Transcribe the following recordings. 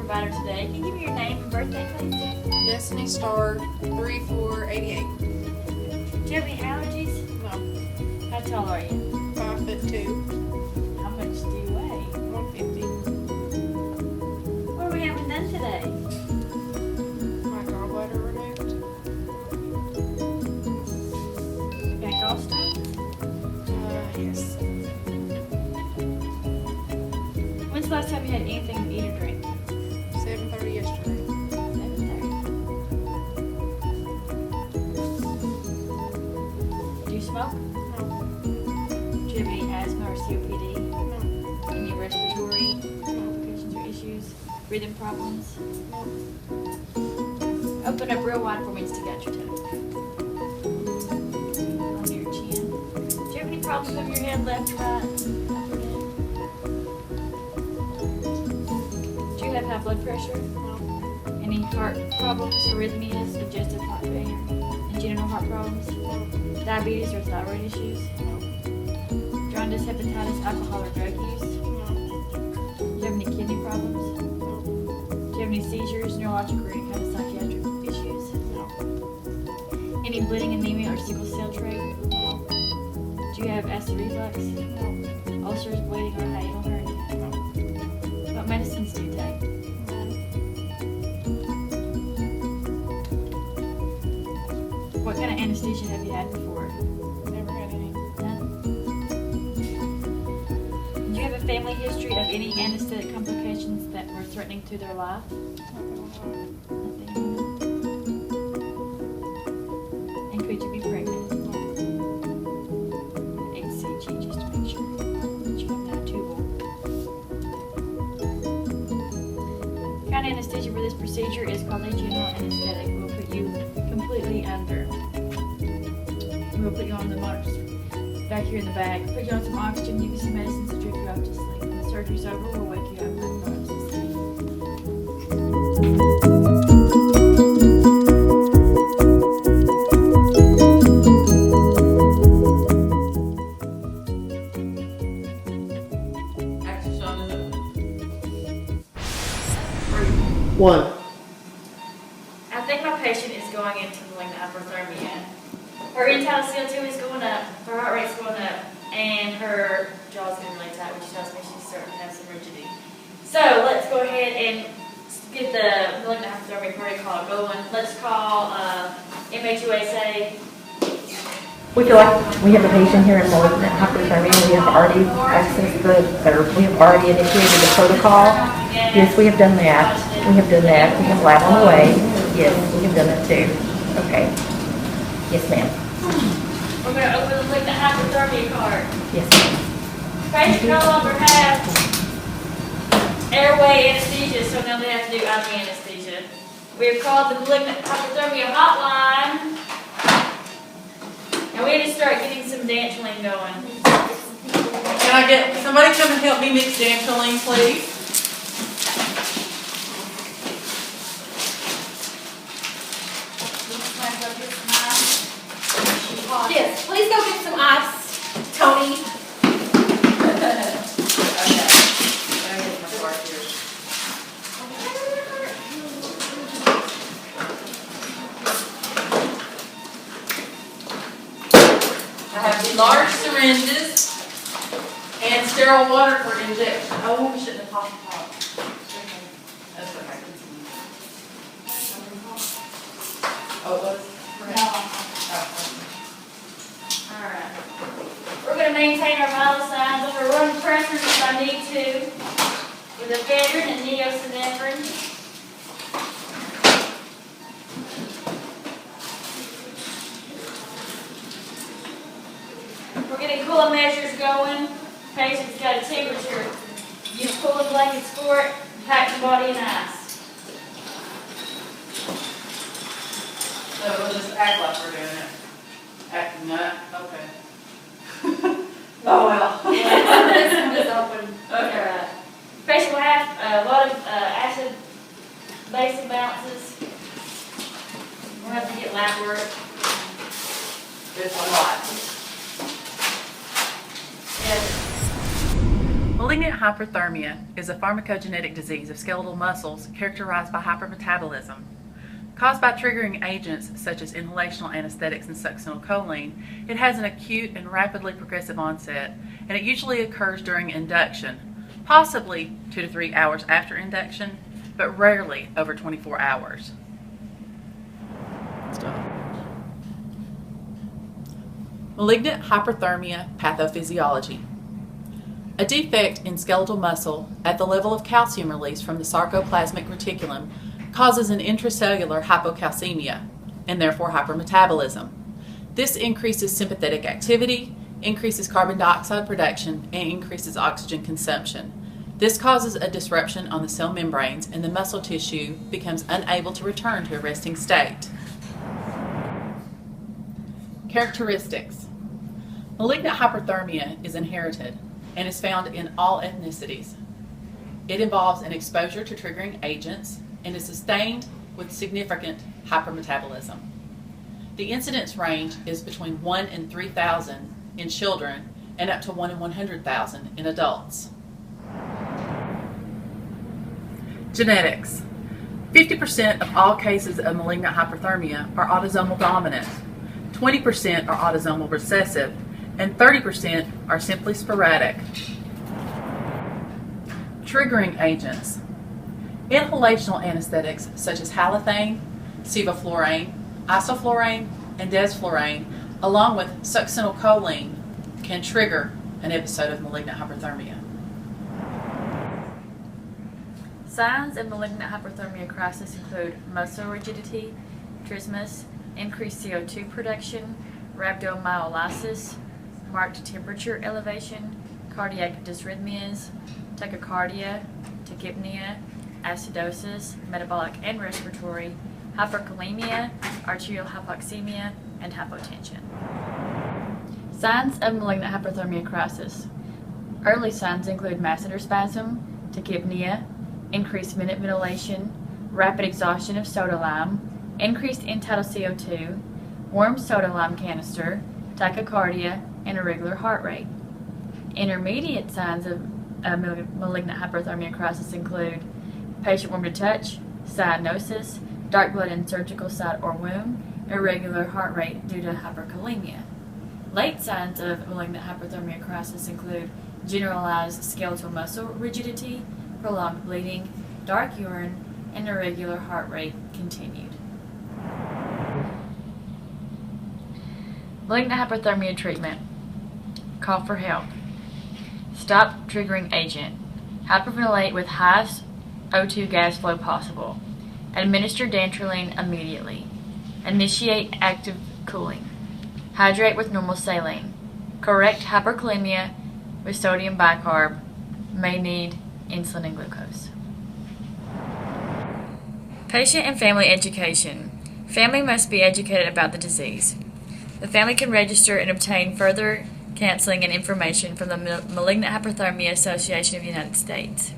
provider today. Can you give me your name and birthday, please? Destiny Star 3488. Do you have any allergies? No. How tall are you? 5'2". How much do you weigh? 150. What are we having done today? My gallbladder removed. You got gallstones? Yes. When's the last time you had anything to eat or drink? 7:30 yesterday. 7:30. Do you smoke? No. Do you have any asthma or COPD? No. Any respiratory complications or issues? Breathing problems? Open up real wide for me and stick out your tongue. Under your chin. Do you have any problems with your head, left or right? Do you have high blood pressure? No. Any heart problems, arrhythmias, congestive heart failure, congenital heart problems, diabetes or thyroid issues, jaundice, hepatitis, alcohol or drug use? No. Do you have any kidney problems? No. Do you have any seizures, neurological or any kind of psychiatric issues? No. Any bleeding, anemia, or sickle cell trait? No. Do you have acid reflux, No. ulcers, bleeding, or hiatal hernia? No. What medicines do you take? What kind of anesthesia have you had before? Never had any. None? Do you have a family history of any anesthetic complications that were threatening to their life? Nothing. Nothing. And could you be pregnant? HCG just to make sure that you have no tubal. The kind of anesthesia for this procedure is called a general anesthetic. We'll put you completely under. We'll put you on the monitor back here in the back. Put you on some oxygen, give you some medicines to drift you off to sleep. When the surgery's over, we'll wake you up and go off to sleep. Action shot in the One. I think my patient is going into malignant hyperthermia. Her end-tidal CO2 is going up, her heart rate's going up, and her jaw's getting really tight, which tells me she's starting to have some rigidity. So let's go ahead and get the malignant hyperthermia protocol going. Let's call MHUSA. Would you like, we have a patient here in malignant hyperthermia. We have already we have already initiated the protocol. Yes, we have done that. We have done that. We have lab on the way. Yes, we have done that too. Okay. Yes, ma'am. We're going to open the malignant hyperthermia card. Yes, ma'am. Patient no longer has airway anesthesia, so now they have to do IV anesthesia. We have called the malignant hyperthermia hotline. And we need to start getting some dantrolene going. Can I get somebody come and help me mix dantrolene, please? Yes, please go get some ice, Tony. I have the large syringes and sterile water for injection. Oh, we shouldn't have popped the top. That's okay. Oh, it was? Alright. We're going to maintain our vital signs. I'm going to run pressures if I need to with ephedrine and neosynephrine. We're getting cooling measures going. Patient's got a temperature. Use cooling blankets for it. Pack the body in ice. So we'll just act like we're doing it. Acting up, okay. Oh, well. This one is open. Okay. Alright. Patient will have a lot of acid base imbalances. We'll have to get lab work. It's a lot. Yes. Malignant hyperthermia is a pharmacogenetic disease of skeletal muscles characterized by hypermetabolism. Caused by triggering agents such as inhalational anesthetics and succinylcholine, it has an acute and rapidly progressive onset, and it usually occurs during induction, possibly 2 to 3 hours after induction, but rarely over 24 hours. Malignant hyperthermia pathophysiology. A defect in skeletal muscle at the level of calcium release from the sarcoplasmic reticulum causes an intracellular hypocalcemia and therefore hypermetabolism. This increases sympathetic activity, increases carbon dioxide production, and increases oxygen consumption. This causes a disruption on the cell membranes and the muscle tissue becomes unable to return to a resting state. Characteristics. Malignant hyperthermia is inherited and is found in all ethnicities. It involves an exposure to triggering agents and is sustained with significant hypermetabolism. The incidence range is between 1 in 3,000 in children and up to 1 in 100,000 in adults. Genetics. 50% of all cases of malignant hyperthermia are autosomal dominant, 20% are autosomal recessive, and 30% are simply sporadic. Triggering agents. Inhalational anesthetics such as halothane, sevoflurane, isoflurane, and desflurane, along with succinylcholine, can trigger an episode of malignant hyperthermia. Signs of malignant hyperthermia crisis include muscle rigidity, trismus, increased CO2 production, rhabdomyolysis, marked temperature elevation, cardiac dysrhythmias, tachycardia, tachypnea, acidosis, metabolic and respiratory, hyperkalemia, arterial hypoxemia, and hypotension. Signs of malignant hyperthermia crisis. Early signs include masseter spasm, tachypnea, increased minute ventilation, rapid exhaustion of soda lime, increased end-tidal CO2, warm soda lime canister, tachycardia, and irregular heart rate. Intermediate signs of malignant hyperthermia crisis include patient warm to touch, cyanosis, dark blood in surgical site or wound, irregular heart rate due to hyperkalemia. Late signs of malignant hyperthermia crisis include generalized skeletal muscle rigidity, prolonged bleeding, dark urine, and irregular heart rate continued. Malignant hyperthermia treatment. Call for help. Stop triggering agent. Hyperventilate with highest O2 gas flow possible. Administer dantrolene immediately. Initiate active cooling. Hydrate with normal saline. Correct hyperkalemia with sodium bicarb. May need insulin and glucose. Patient and family education. Family must be educated about the disease. The family can register and obtain further counseling and information from the Malignant Hyperthermia Association of the United States.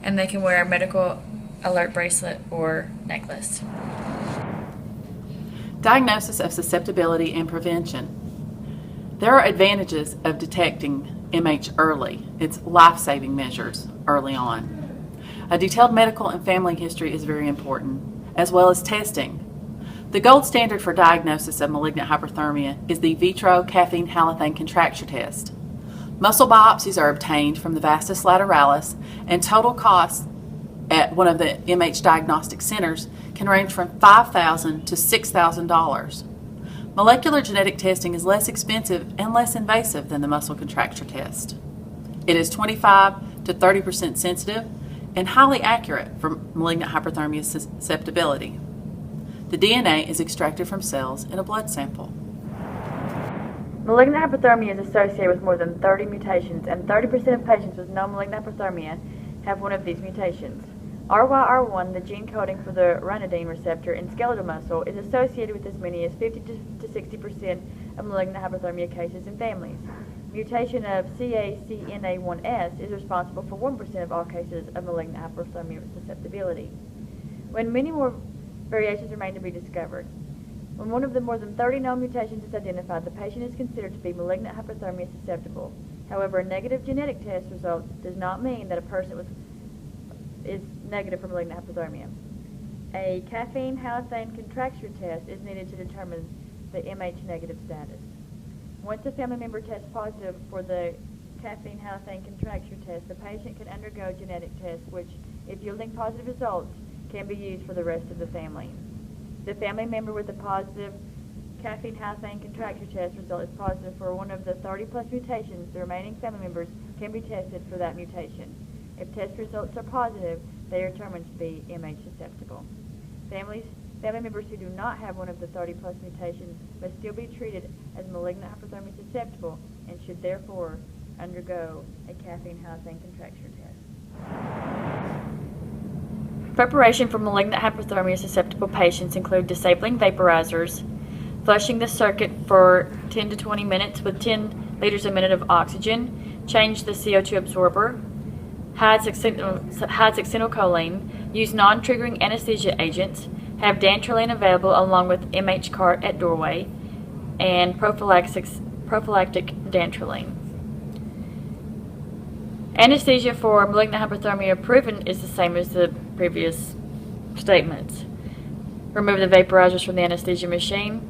And they can wear a medical alert bracelet or necklace. Diagnosis of susceptibility and prevention. There are advantages of detecting MH early. It's life-saving measures early on. A detailed medical and family history is very important, as well as testing. The gold standard for diagnosis of malignant hyperthermia is the vitro caffeine halothane contracture test. Muscle biopsies are obtained from the vastus lateralis, and total costs at one of the MH diagnostic centers can range from $5,000 to $6,000. Molecular genetic testing is less expensive and less invasive than the muscle contracture test. It is 25 to 30% sensitive and highly accurate for malignant hyperthermia susceptibility. The DNA is extracted from cells in a blood sample. Malignant hyperthermia is associated with more than 30 mutations, and 30% of patients with no-malignant hyperthermia have one of these mutations. RYR1, the gene coding for the ranitidine receptor in skeletal muscle, is associated with as many as 50 to 60% of malignant hyperthermia cases in families. Mutation of CACNA1S is responsible for 1% of all cases of malignant hyperthermia susceptibility. When many more variations remain to be discovered. When one of the more than 30 known mutations is identified, the patient is considered to be malignant hyperthermia susceptible. However, a negative genetic test result does not mean that a person is negative for malignant hyperthermia. A caffeine halothane contracture test is needed to determine the MH negative status. Once a family member tests positive for the caffeine halothane contracture test, the patient can undergo genetic tests which, if yielding positive results, can be used for the rest of the family. The family member with the positive caffeine halothane contracture test result is positive for one of the 30+ mutations. The remaining family members can be tested for that mutation. If test results are positive, they are determined to be MH susceptible. Family members who do not have one of the 30+ mutations must still be treated as malignant hyperthermia susceptible and should therefore undergo a caffeine halothane contracture test. Preparation for malignant hyperthermia susceptible patients include disabling vaporizers, flushing the circuit for 10 to 20 minutes with 10 liters a minute of oxygen, change the CO2 absorber, hide succinylcholine, use non-triggering anesthesia agents, have dantrolene available along with MH cart at doorway, and prophylactic dantrolene. Anesthesia for malignant hyperthermia proven is the same as the previous statements. Remove the vaporizers from the anesthesia machine,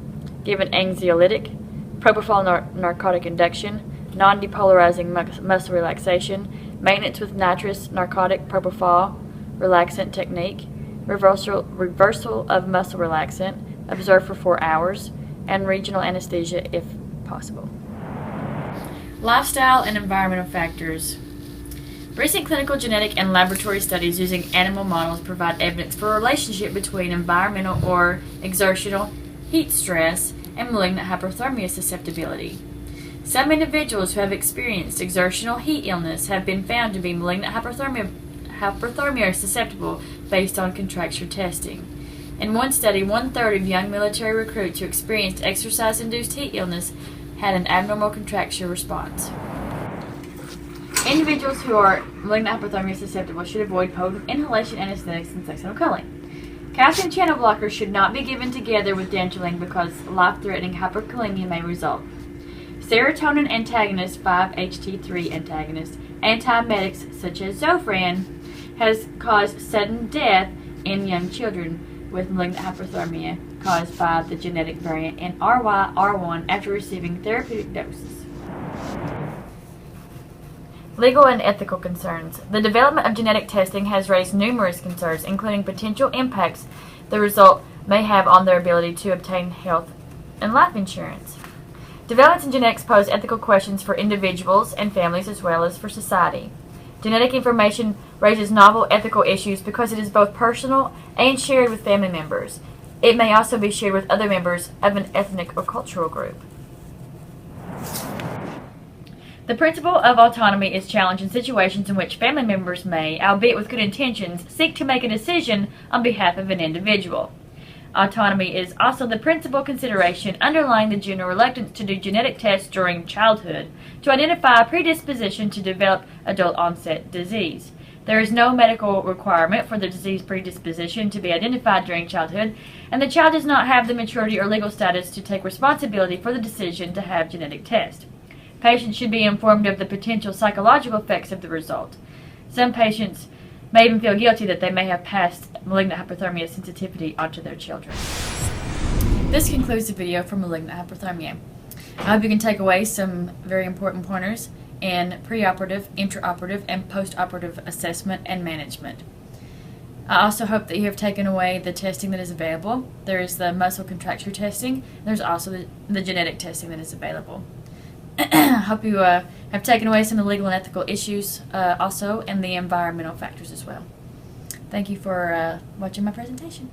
give an anxiolytic, propofol narcotic induction, non-depolarizing muscle relaxation, maintenance with nitrous narcotic propofol relaxant technique, reversal of muscle relaxant, observe for 4 hours, and regional anesthesia if possible. Lifestyle and environmental factors. Recent clinical, genetic, and laboratory studies using animal models provide evidence for a relationship between environmental or exertional heat stress and malignant hyperthermia susceptibility. Some individuals who have experienced exertional heat illness have been found to be malignant hyperthermia susceptible based on contracture testing. In one study, 1/3 of young military recruits who experienced exercise-induced heat illness had an abnormal contracture response. Individuals who are malignant hyperthermia susceptible should avoid potent inhalation anesthetics and succinylcholine. Calcium channel blockers should not be given together with dantrolene because life-threatening hyperkalemia may result. Serotonin antagonists, 5-HT3 antagonists, antiemetics such as Zofran has caused sudden death in young children with malignant hyperthermia caused by the genetic variant NRY-R1 after receiving therapeutic doses. Legal and ethical concerns. The development of genetic testing has raised numerous concerns, including potential impacts the result may have on their ability to obtain health and life insurance. Developments in genetics pose ethical questions for individuals and families as well as for society. Genetic information raises novel ethical issues because it is both personal and shared with family members. It may also be shared with other members of an ethnic or cultural group. The principle of autonomy is challenged in situations in which family members may, albeit with good intentions, seek to make a decision on behalf of an individual. Autonomy is also the principal consideration underlying the general reluctance to do genetic tests during childhood to identify a predisposition to develop adult-onset disease. There is no medical requirement for the disease predisposition to be identified during childhood, and the child does not have the maturity or legal status to take responsibility for the decision to have genetic tests. Patients should be informed of the potential psychological effects of the result. Some patients may even feel guilty that they may have passed malignant hyperthermia sensitivity onto their children. This concludes the video for malignant hyperthermia. I hope you can take away some very important pointers in preoperative, intraoperative, and postoperative assessment and management. I also hope that you have taken away the testing that is available. There is the muscle contracture testing. There's also the genetic testing that is available. I hope you have taken away some of the legal and ethical issues also, and the environmental factors as well. Thank you for watching my presentation.